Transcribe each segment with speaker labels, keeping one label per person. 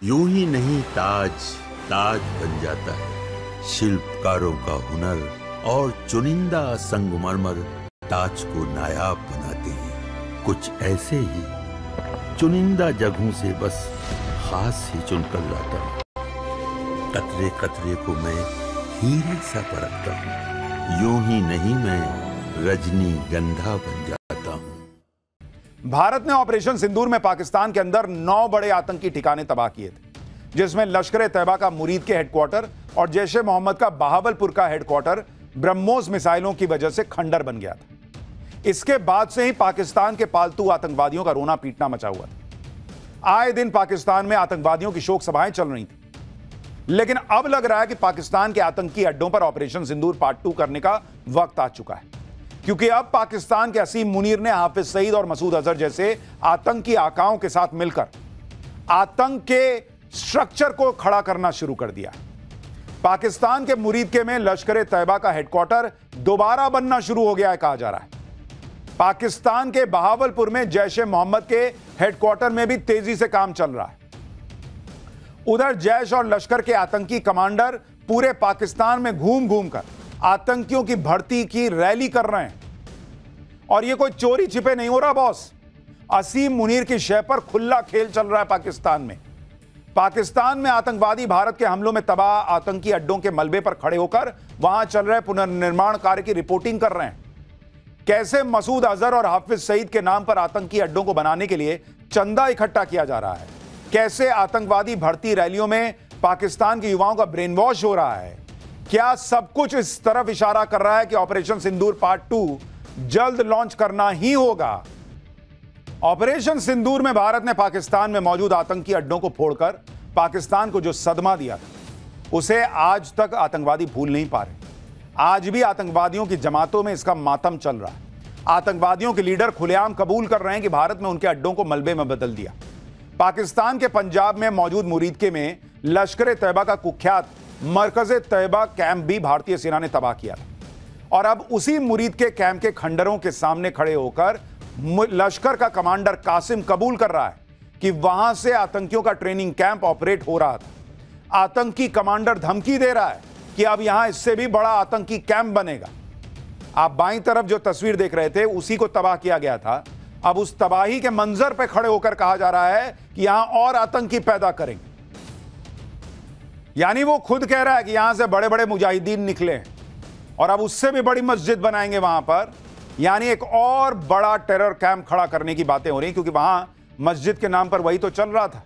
Speaker 1: यूं ही नहीं ताज ताज बन जाता है। शिल्पकारों का हुनर और चुनिंदा संगमरमर ताज को नायाब बनाते हैं। कुछ ऐसे ही चुनिंदा जगहों से बस खास ही चुनकर लाता हूँ। कतरे कतरे को मैं हीरे सा परखता हूँ। यूं ही नहीं मैं रजनीगंधा बन जाता हूँ।
Speaker 2: भारत ने ऑपरेशन सिंदूर में पाकिस्तान के अंदर 9 बड़े आतंकी ठिकाने तबाह किए थे, जिसमें लश्कर-ए-तैयबा का मुरीद के हेडक्वार्टर और जैश-ए-मोहम्मद का बहावलपुर का हेडक्वार्टर ब्रह्मोस मिसाइलों की वजह से खंडर बन गया था। इसके बाद से ही पाकिस्तान के पालतू आतंकवादियों का रोना पीटना मचा हुआ था। आए दिन पाकिस्तान में आतंकवादियों की शोक सभाएं चल रही थी, लेकिन अब लग रहा है कि पाकिस्तान के आतंकी अड्डों पर ऑपरेशन सिंदूर पार्ट 2 करने का वक्त आ चुका है, क्योंकि अब पाकिस्तान के असीम मुनीर ने हाफिज सईद और मसूद अजहर जैसे आतंकी आकाओं के साथ मिलकर आतंक के स्ट्रक्चर को खड़ा करना शुरू कर दिया। पाकिस्तान के मुरीद में लश्कर-ए-तैयबा का हेडक्वार्टर दोबारा बनना शुरू हो गया है, कहा जा रहा है। पाकिस्तान के बहावलपुर में जैश-ए-मोहम्मद के हेडक्वार्टर में भी तेजी से काम चल रहा है। उधर जैश और लश्कर के आतंकी कमांडर पूरे पाकिस्तान में घूम घूम कर आतंकियों की भर्ती की रैली कर रहे हैं। और यह कोई चोरी छिपे नहीं हो रहा बॉस, असीम मुनीर की शय पर खुला खेल चल रहा है पाकिस्तान में। पाकिस्तान में आतंकवादी भारत के हमलों में तबाह आतंकी अड्डों के मलबे पर खड़े होकर वहां चल रहे पुनर्निर्माण कार्य की रिपोर्टिंग कर रहे हैं। कैसे मसूद अजहर और हाफिज सईद के नाम पर आतंकी अड्डों को बनाने के लिए चंदा इकट्ठा किया जा रहा है। कैसे आतंकवादी भर्ती रैलियों में पाकिस्तान के युवाओं का ब्रेन वॉश हो रहा है। क्या सब कुछ इस तरफ इशारा कर रहा है कि ऑपरेशन सिंदूर पार्ट 2 जल्द लॉन्च करना ही होगा। ऑपरेशन सिंदूर में भारत ने पाकिस्तान में मौजूद आतंकी अड्डों को फोड़कर पाकिस्तान को जो सदमा दिया था, उसे आज तक आतंकवादी भूल नहीं पा रहे। आज भी आतंकवादियों की जमातों में इसका मातम चल रहा है। आतंकवादियों के लीडर खुलेआम कबूल कर रहे हैं कि भारत में उनके अड्डों को मलबे में बदल दिया। पाकिस्तान के पंजाब में मौजूद मुरीदके में लश्कर-ए-तैयबा का कुख्यात मरकज़-ए-तैयबा कैंप भी भारतीय सेना ने तबाह किया था। और अब उसी मुरीदके कैंप के खंडरों के सामने खड़े होकर लश्कर का कमांडर कासिम कबूल कर रहा है कि वहां से आतंकियों का ट्रेनिंग कैंप ऑपरेट हो रहा था। आतंकी कमांडर धमकी दे रहा है कि अब यहां इससे भी बड़ा आतंकी कैंप बनेगा। आप बाईं तरफ जो तस्वीर देख रहे थे, उसी को तबाह किया गया था। अब उस तबाही के मंजर पर खड़े होकर कहा जा रहा है कि यहां और आतंकी पैदा करेंगे। यानी वो खुद कह रहा है कि यहां से बड़े बड़े मुजाहिदीन निकले हैं और अब उससे भी बड़ी मस्जिद बनाएंगे वहां पर। यानी एक और बड़ा टेरर कैंप खड़ा करने की बातें हो रही, क्योंकि वहां मस्जिद के नाम पर वही तो चल रहा था,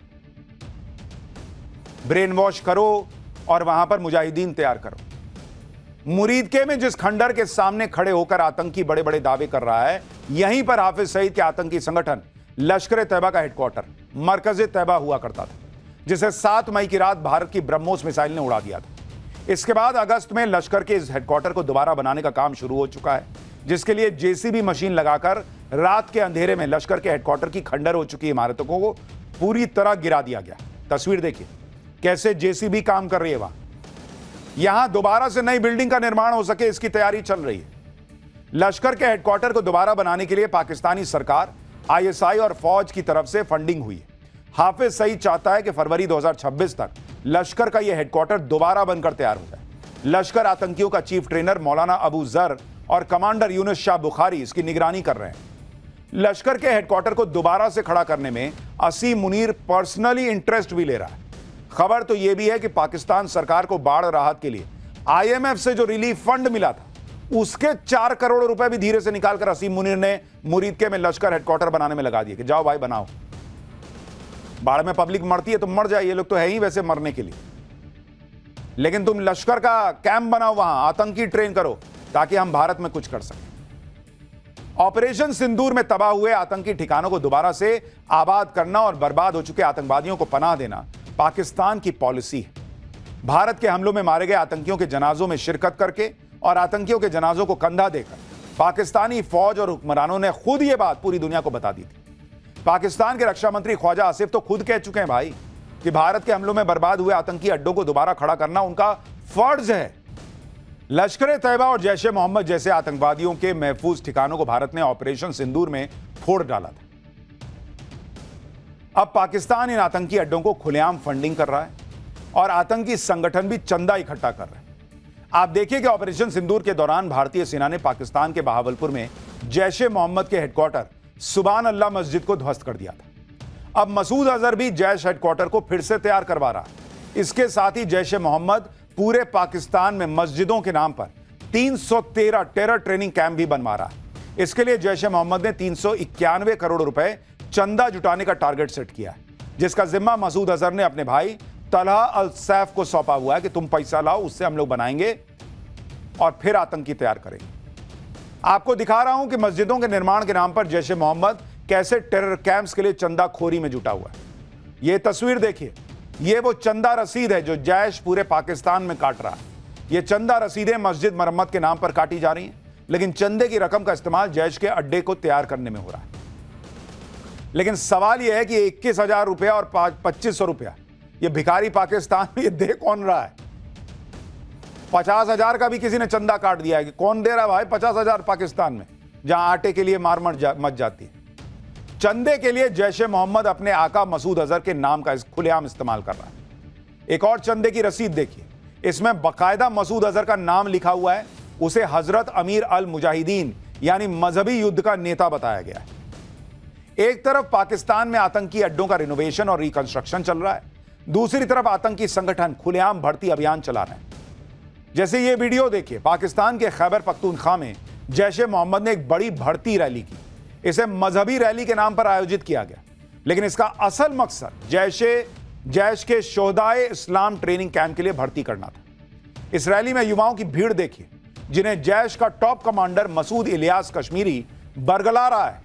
Speaker 2: ब्रेन वॉश करो और वहां पर मुजाहिदीन तैयार करो। मुरीदके में जिस खंडर के सामने खड़े होकर आतंकी बड़े बड़े दावे कर रहा है, यहीं पर हाफिज सईद के आतंकी संगठन लश्कर-ए-तैयबा का हेडक्वार्टर मरकज़-ए-तैयबा हुआ करता था, जिसे 7 मई की रात भारत की ब्रह्मोस मिसाइल ने उड़ा दिया था। इसके बाद अगस्त में लश्कर के इस हेडक्वार्टर को दोबारा बनाने का काम शुरू हो चुका है, जिसके लिए जेसीबी मशीन लगाकर रात के अंधेरे में लश्कर के हेडक्वार्टर की खंडर हो चुकी इमारतों को पूरी तरह गिरा दिया गया। तस्वीर देखिए कैसे जेसीबी काम कर रही है। वहां यहां दोबारा से नई बिल्डिंग का निर्माण हो सके, इसकी तैयारी चल रही है। लश्कर के हेडक्वार्टर को दोबारा बनाने के लिए पाकिस्तानी सरकार, आईएसआई और फौज की तरफ से फंडिंग हुई है। हाफिज सईद चाहता है कि फरवरी 2026 तक लश्कर का यह हेडक्वार्टर दोबारा बनकर तैयार हो जाए। लश्कर आतंकियों का चीफ ट्रेनर मौलाना अबू जर और कमांडर यूनुस शाह बुखारी इसकी निगरानी कर रहे हैं। लश्कर के हेडक्वार्टर को दोबारा से खड़ा करने में असीम मुनीर पर्सनली इंटरेस्ट भी ले रहा है। खबर तो यह भी है कि पाकिस्तान सरकार को बाढ़ राहत के लिए आईएमएफ से जो रिलीफ फंड मिला था, उसके 4 करोड़ रुपए भी धीरे से निकालकर असीम मुनीर ने मुरीदके में लश्कर हेडक्वार्टर बनाने में लगा दिए कि जाओ भाई बनाओ। बाढ़ में पब्लिक मरती है तो मर जाए, ये लोग तो है ही वैसे मरने के लिए, लेकिन तुम लश्कर का कैंप बनाओ, वहां आतंकी ट्रेन करो ताकि हम भारत में कुछ कर सकें। ऑपरेशन सिंदूर में तबाह हुए आतंकी ठिकानों को दोबारा से आबाद करना और बर्बाद हो चुके आतंकवादियों को पनाह देना पाकिस्तान की पॉलिसी है। भारत के हमलों में मारे गए आतंकियों के जनाजों में शिरकत करके और आतंकियों के जनाजों को कंधा देकर पाकिस्तानी फौज और हुक्मरानों ने खुद यह बात पूरी दुनिया को बता दी थी। पाकिस्तान के रक्षा मंत्री ख्वाजा आसिफ तो खुद कह चुके हैं भाई कि भारत के हमलों में बर्बाद हुए आतंकी अड्डों को दोबारा खड़ा करना उनका फर्ज है। लश्कर-ए-तैयबा और जैश-ए-मोहम्मद जैसे आतंकवादियों के महफूज ठिकानों को भारत ने ऑपरेशन सिंदूर में फोड़ डाला था। अब पाकिस्तान इन आतंकी अड्डों को खुलेआम फंडिंग कर रहा है और आतंकी संगठन भी चंदा इकट्ठा कर रहे हैं। आप देखिए कि ऑपरेशन सिंदूर के दौरान भारतीय सेना ने पाकिस्तान के बहावलपुर में जैश ए मोहम्मद के हेडक्वार्टर सुभान अल्लाह मस्जिद को ध्वस्त कर दिया था। अब मसूद अजहर भी जैश हेडक्वार्टर को फिर से तैयार करवा रहा है। इसके साथ ही जैश ए मोहम्मद पूरे पाकिस्तान में मस्जिदों के नाम पर 313 टेरर ट्रेनिंग कैंप भी बनवा रहा है। इसके लिए जैश ए मोहम्मद ने 391 करोड़ रुपए चंदा जुटाने का टारगेट सेट किया है, जिसका जिम्मा मसूद अजहर ने अपने भाई तलहा अल सैफ को सौंपा हुआ है कि तुम पैसा लाओ, उससे हम लोग बनाएंगे और फिर आतंकी तैयार करेंगे। आपको दिखा रहा हूं कि मस्जिदों के निर्माण के नाम पर जैश ए मोहम्मद कैसे टेरर कैंप्स के लिए चंदा खोरी में जुटा हुआ है। यह तस्वीर देखिए, यह वो चंदा रसीद है जो जैश पूरे पाकिस्तान में काट रहा है। यह चंदा रसीदें मस्जिद मरम्मत के नाम पर काटी जा रही हैं, लेकिन चंदे की रकम का इस्तेमाल जैश के अड्डे को तैयार करने में हो रहा है। लेकिन सवाल यह है कि 21,000 रुपया और 2,500 रुपया ये भिखारी पाकिस्तान में ये दे कौन रहा है? 50,000 का भी किसी ने चंदा काट दिया है कि कौन दे रहा है भाई 50,000 पाकिस्तान में, जहां आटे के लिए मार मच जाती है। चंदे के लिए जैश ए मोहम्मद अपने आका मसूद अजहर के नाम का खुलेआम इस्तेमाल कर रहा है। एक और चंदे की रसीद देखिए, इसमें बाकायदा मसूद अजहर का नाम लिखा हुआ है। उसे हजरत अमीर अल मुजाहिदीन यानी मजहबी युद्ध का नेता बताया गया है। एक तरफ पाकिस्तान में आतंकी अड्डों का रिनोवेशन और रिकंस्ट्रक्शन चल रहा है, दूसरी तरफ आतंकी संगठन खुलेआम भर्ती अभियान चला रहे हैं। जैसे ये वीडियो देखिए, पाकिस्तान के खैबर पख्तूनख्वा में जैश ए मोहम्मद ने एक बड़ी भर्ती रैली की। इसे मजहबी रैली के नाम पर आयोजित किया गया, लेकिन इसका असल मकसद जैश के शोहदाए इस्लाम ट्रेनिंग कैंप के लिए भर्ती करना था। इस रैली में युवाओं की भीड़ देखिए, जिन्हें जैश का टॉप कमांडर मसूद इलियास कश्मीरी बरगला रहा है,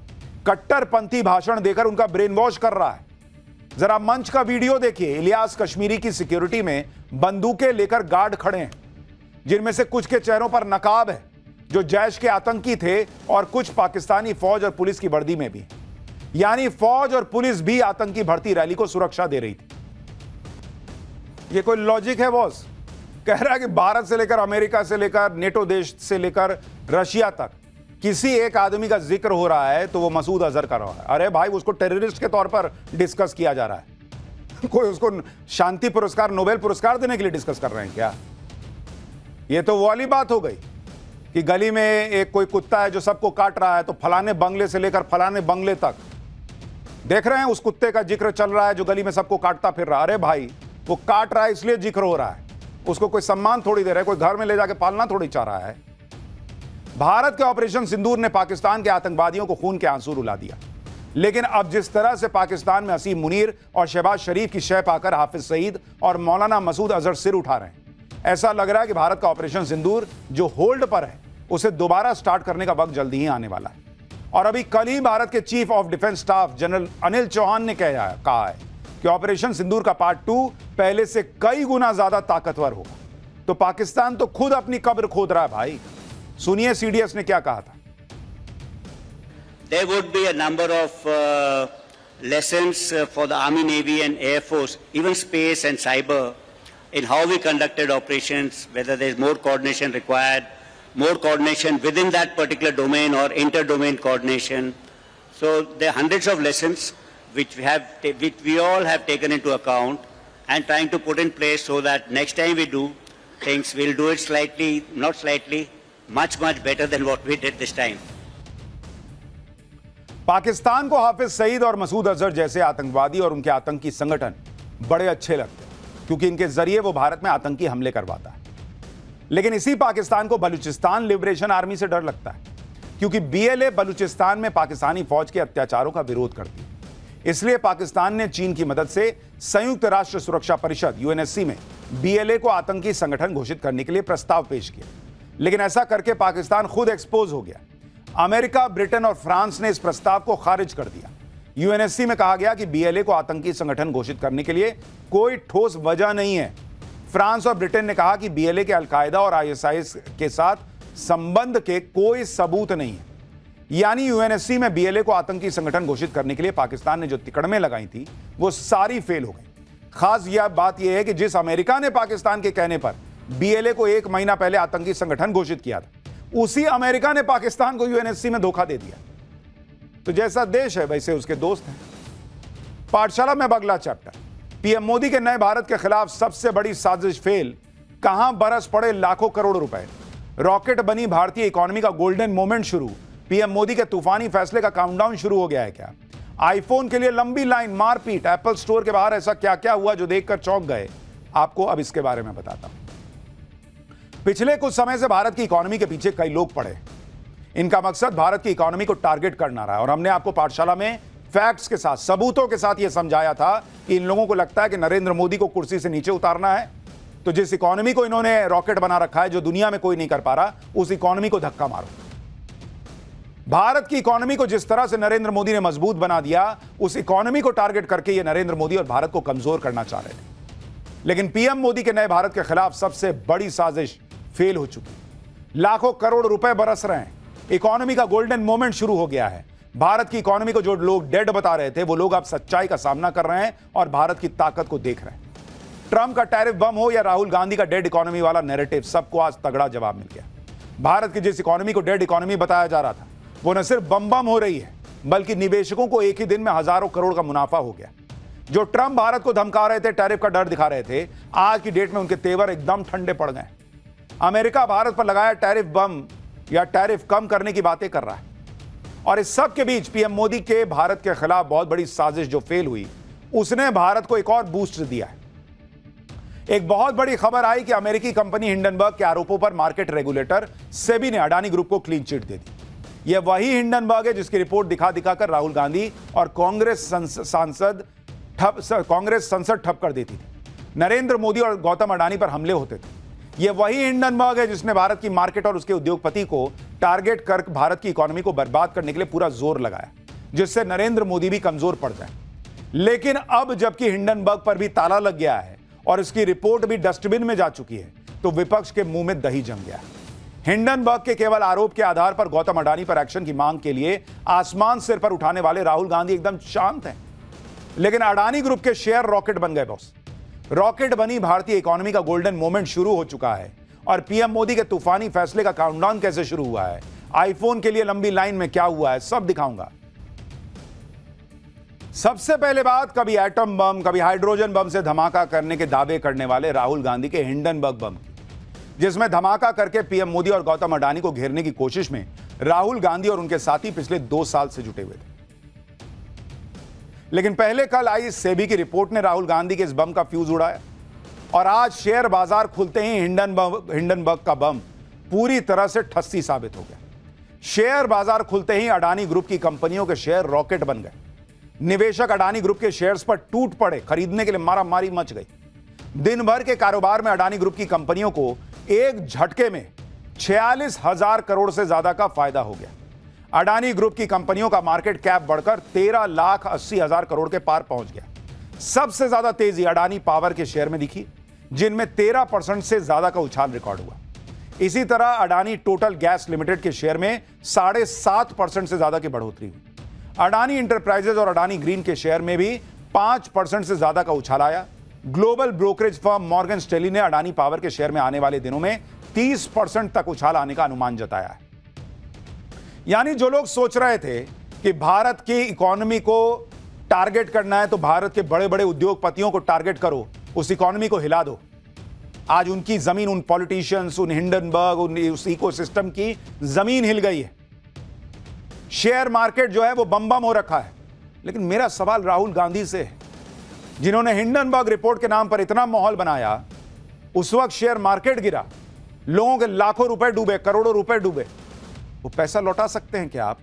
Speaker 2: कट्टरपंथी भाषण देकर उनका ब्रेन वॉश कर रहा है। जरा मंच का वीडियो देखिए, इलियास कश्मीरी की सिक्योरिटी में बंदूकें लेकर गार्ड खड़े हैं, जिनमें से कुछ के चेहरों पर नकाब है जो जैश के आतंकी थे और कुछ पाकिस्तानी फौज और पुलिस की वर्दी में भी, यानी फौज और पुलिस भी आतंकी भर्ती रैली को सुरक्षा दे रही थी। यह कोई लॉजिक है बॉस? कह रहा है कि भारत से लेकर अमेरिका से लेकर नेटो देश से लेकर रशिया तक किसी एक आदमी का जिक्र हो रहा है तो वो मसूद अजहर कर रहा है। अरे भाई, उसको टेररिस्ट के तौर पर डिस्कस किया जा रहा है। कोई उसको शांति पुरस्कार, नोबेल पुरस्कार देने के लिए डिस्कस कर रहे हैं क्या? ये तो वो वाली बात हो गई कि गली में एक कोई कुत्ता है जो सबको काट रहा है, तो फलाने बंगले से लेकर फलाने बंगले तक देख रहे हैं उस कुत्ते का जिक्र चल रहा है जो गली में सबको काटता फिर रहा। अरे भाई, वो काट रहा है इसलिए जिक्र हो रहा है, उसको कोई सम्मान थोड़ी दे रहा है, कोई घर में ले जाके पालना थोड़ी चाह रहा है। भारत के ऑपरेशन सिंदूर ने पाकिस्तान के आतंकवादियों को खून के आंसू रुला दिया, लेकिन अब जिस तरह से पाकिस्तान में असीम मुनीर और शहबाज शरीफ की शय पाकर हाफिज सईद और मौलाना मसूद अजहर सिर उठा रहे हैं, ऐसा लग रहा है कि भारत का ऑपरेशन सिंदूर जो होल्ड पर है उसे दोबारा स्टार्ट करने का वक्त जल्दी ही आने वाला है। और अभी कल ही भारत के chief of defence staff general Anil Chauhan ने कहा है कि ऑपरेशन सिंदूर का पार्ट 2 पहले से कई गुना ज्यादा ताकतवर होगा। तो पाकिस्तान तो खुद अपनी कब्र खोद रहा है भाई। सुनिए सीडीएस ने क्या कहा था।
Speaker 3: There would be a number of lessons for the Army, Navy and Air Force, even space and cyber, in how we conducted operations, whether there is more coordination required, more coordination within that particular domain or inter-domain coordination. So there are hundreds of lessons which we all have taken into account and trying to put in place so that next time we do things, we'll do it slightly, not slightly, much better than what we did this time.
Speaker 2: Pakistan को हाफिज सईद और मसूद अजहर जैसे आतंकवादी और उनके आतंकी संगठन बड़े अच्छे लगते हैं, क्योंकि इनके जरिए वो भारत में आतंकी हमले करवाता है। लेकिन इसी पाकिस्तान को बलूचिस्तान लिबरेशन आर्मी से डर लगता है, क्योंकि बीएलए बलूचिस्तान में पाकिस्तानी फौज के अत्याचारों का विरोध करती है। इसलिए पाकिस्तान ने चीन की मदद से संयुक्त राष्ट्र सुरक्षा परिषद यूएनएससी में बीएलए को आतंकी संगठन घोषित करने के लिए प्रस्ताव पेश किया, लेकिन ऐसा करके पाकिस्तान खुद एक्सपोज हो गया। अमेरिका, ब्रिटेन और फ्रांस ने इस प्रस्ताव को खारिज कर दिया। यूएनएससी में कहा गया कि बीएलए को आतंकी संगठन घोषित करने के लिए कोई ठोस वजह नहीं है। फ्रांस और ब्रिटेन ने कहा कि बीएलए के अलकायदा और आईएसआईएस के साथ संबंध के कोई सबूत नहीं है। यानी यूएनएससी में बीएलए को आतंकी संगठन घोषित करने के लिए पाकिस्तान ने जो तिकड़में लगाई थी वो सारी फेल हो गई। खास यह बात यह है कि जिस अमेरिका ने पाकिस्तान के कहने पर बीएलए को 1 महीना पहले आतंकी संगठन घोषित किया था, उसी अमेरिका ने पाकिस्तान को यूएनएससी में धोखा दे दिया। तो जैसा देश है वैसे उसके दोस्त हैं। पाठशाला में अब अगला चैप्टर, पीएम मोदी के नए भारत के खिलाफ सबसे बड़ी साजिश फेल, कहां बरस पड़े लाखों करोड़ रुपए, रॉकेट बनी भारतीय इकोनॉमी का गोल्डन मोमेंट शुरू, पीएम मोदी के तूफानी फैसले का काउंटडाउन शुरू हो गया है क्या, आईफोन के लिए लंबी लाइन, मारपीट, एप्पल स्टोर के बाहर ऐसा क्या क्या हुआ जो देखकर चौंक गए, आपको अब इसके बारे में बताता हूं। पिछले कुछ समय से भारत की इकोनॉमी के पीछे कई लोग पड़े, इनका मकसद भारत की इकोनॉमी को टारगेट करना रहा है और हमने आपको पाठशाला में फैक्ट्स के साथ, सबूतों के साथ यह समझाया था कि इन लोगों को लगता है कि नरेंद्र मोदी को कुर्सी से नीचे उतारना है, तो जिस इकोनॉमी को इन्होंने रॉकेट बना रखा है जो दुनिया में कोई नहीं कर पा रहा, उस इकोनॉमी को धक्का मारो। भारत की इकोनॉमी को जिस तरह से नरेंद्र मोदी ने मजबूत बना दिया, उस इकोनॉमी को टारगेट करके ये नरेंद्र मोदी और भारत को कमजोर करना चाह रहे थे। लेकिन पीएम मोदी के नए भारत के खिलाफ सबसे बड़ी साजिश फेल हो चुकी। लाखों करोड़ रुपए बरस रहे हैं, इकोनॉमी का गोल्डन मोमेंट शुरू हो गया है। भारत की इकोनॉमी को जो लोग डेड बता रहे थे, वो लोग अब सच्चाई का सामना कर रहे हैं और भारत की ताकत को देख रहे हैं। ट्रंप का टैरिफ बम हो या राहुल गांधी का डेड इकोनॉमी वाला नैरेटिव, सबको आज तगड़ा जवाब मिल गया। भारत की जिस इकोनॉमी को डेड इकोनॉमी बताया जा रहा था, वो न सिर्फ बम हो रही है, बल्कि निवेशकों को एक ही दिन में हजारों करोड़ का मुनाफा हो गया। जो ट्रंप भारत को धमका रहे थे, टैरिफ का डर दिखा रहे थे, आज की डेट में उनके तेवर एकदम ठंडे पड़ गए। अमेरिका भारत पर लगाया टैरिफ बम या टैरिफ कम करने की बातें कर रहा है, और इस सब के बीच पीएम मोदी के भारत के खिलाफ बहुत बड़ी साजिश जो फेल हुई, उसने भारत को एक और बूस्ट दिया है। एक बहुत बड़ी खबर आई कि अमेरिकी कंपनी हिंडनबर्ग के आरोपों पर मार्केट रेगुलेटर सेबी ने अडानी ग्रुप को क्लीन चिट दे दी। यह वही हिंडनबर्ग है जिसकी रिपोर्ट दिखा दिखाकर राहुल गांधी और कांग्रेस संसद ठप कर देती थी। नरेंद्र मोदी और गौतम अडानी पर हमले होते थे। यह वही हिंडनबर्ग है जिसने भारत की मार्केट और उसके उद्योगपति को टारगेट कर भारत की इकोनॉमी को बर्बाद करने के लिए पूरा जोर लगाया, जिससे नरेंद्र मोदी भी कमजोर पड़ जाए। लेकिन अब जबकि हिंडनबर्ग पर भी ताला लग गया है और इसकी रिपोर्ट भी डस्टबिन में जा चुकी है, तो विपक्ष के मुंह में दही जम गया है। हिंडनबर्ग के केवल आरोप के आधार पर गौतम अडानी पर एक्शन की मांग के लिए आसमान सिर पर उठाने वाले राहुल गांधी एकदम शांत हैं। लेकिन अडानी ग्रुप के शेयर रॉकेट बन गए बॉस। रॉकेट बनी भारतीय इकोनॉमी का गोल्डन मोमेंट शुरू हो चुका है और पीएम मोदी के तूफानी फैसले का काउंटडाउन कैसे शुरू हुआ है, आईफोन के लिए लंबी लाइन में क्या हुआ है, सब दिखाऊंगा। सबसे पहले बात, कभी एटम बम, कभी हाइड्रोजन बम से धमाका करने के दावे करने वाले राहुल गांधी के हिंडनबर्ग बम की, जिसमें धमाका करके पीएम मोदी और गौतम अडानी को घेरने की कोशिश में राहुल गांधी और उनके साथी पिछले 2 साल से जुटे हुए थे। लेकिन पहले कल आई सेबी की रिपोर्ट ने राहुल गांधी के इस बम का फ्यूज उड़ाया और आज शेयर बाजार खुलते ही हिंडनबर्ग का बम पूरी तरह से ठस्सी साबित हो गया। शेयर बाजार खुलते ही अडानी ग्रुप की कंपनियों के शेयर रॉकेट बन गए। निवेशक अडानी ग्रुप के शेयर्स पर टूट पड़े, खरीदने के लिए मारामारी मच गई। दिन भर के कारोबार में अडानी ग्रुप की कंपनियों को एक झटके में 46,000 करोड़ से ज्यादा का फायदा हो गया। अडानी ग्रुप की कंपनियों का मार्केट कैप बढ़कर 13,80,000 करोड़ के पार पहुंच गया। सबसे ज्यादा तेजी अडानी पावर के शेयर में दिखी, जिनमें 13% से ज्यादा का उछाल रिकॉर्ड हुआ। इसी तरह अडानी टोटल गैस लिमिटेड के शेयर में 7.5% से ज्यादा की बढ़ोतरी हुई। अडानी इंटरप्राइजेज और अडानी ग्रीन के शेयर में भी 5% से ज्यादा का उछाल आया। Global brokerage firm Morgan Stanley ने अडानी पावर के शेयर में आने वाले दिनों में 30% तक उछाल आने का अनुमान जताया है। यानी जो लोग सोच रहे थे कि भारत की इकोनॉमी को टारगेट करना है तो भारत के बड़े बड़े उद्योगपतियों को टारगेट करो, उस इकोनॉमी को हिला दो, आज उनकी जमीन, उन पॉलिटिशियंस, उन हिंडनबर्ग, उस इकोसिस्टम की जमीन हिल गई है। शेयर मार्केट जो है वो बम हो रखा है। लेकिन मेरा सवाल राहुल गांधी से है, जिन्होंने हिंडनबर्ग रिपोर्ट के नाम पर इतना माहौल बनाया, उस वक्त शेयर मार्केट गिरा, लोगों के लाखों रुपए डूबे, करोड़ों रुपए डूबे, वो पैसा लौटा सकते हैं क्या आप?